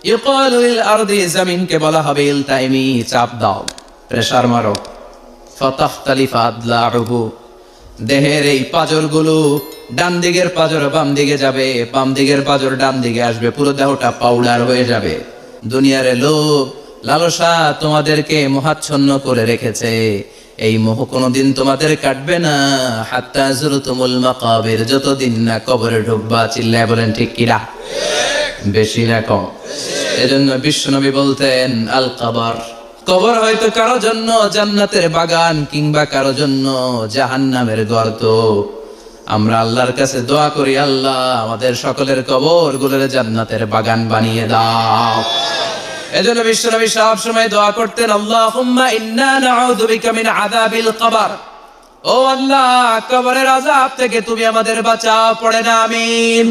ইউকালু লিল আরদি, জমিনকে বলা হবে ইলতাইমি, চাপ দাও, প্রেসার মারো। ফাতাখতালিফা আদলাউহু, দেহের এই পাঁজরগুলো ডান দিকের পাঁজর বাম দিকে যাবে, বাম দিকের পাঁজর ডান দিকে আসবে, পুরো দেহটা পাউডার হয়ে যাবে। দুনিয়ার লোভ লালসা তোমাদেরকে মোহাচ্ছন্ন করে রেখেছে, এই মোহ কোনোদিন তোমাদের কাটবে না। হাত্তা যুরতুমুল মাকাবির, যতদিন না কবরে ঢুকবা। চিল্লায় বলেন ঠিক কিনা? বেশি না কম? এজন্য বিশ্বনবী বলতেন আল কবর, কবর হয়তো কারো জন্য জান্নাতের বাগান, কিংবা কারো জন্য জাহান্নামের গর্ত। আমরা আল্লাহর কাছে দোয়া করি, আল্লাহ আমাদের সকলের কবর গুলোর জান্নাতের বাগান বানিয়ে দাও। এজন্য বিশ্বনবী সব সময় দোয়া করতেন, আল্লাহুম্মা ইন্না নাউযু বিকা মিন আযাবিল কবর, ও আল্লাহ কবরের আযাব থেকে তুমি আমাদের বাঁচাও। পড়ে না আমিন।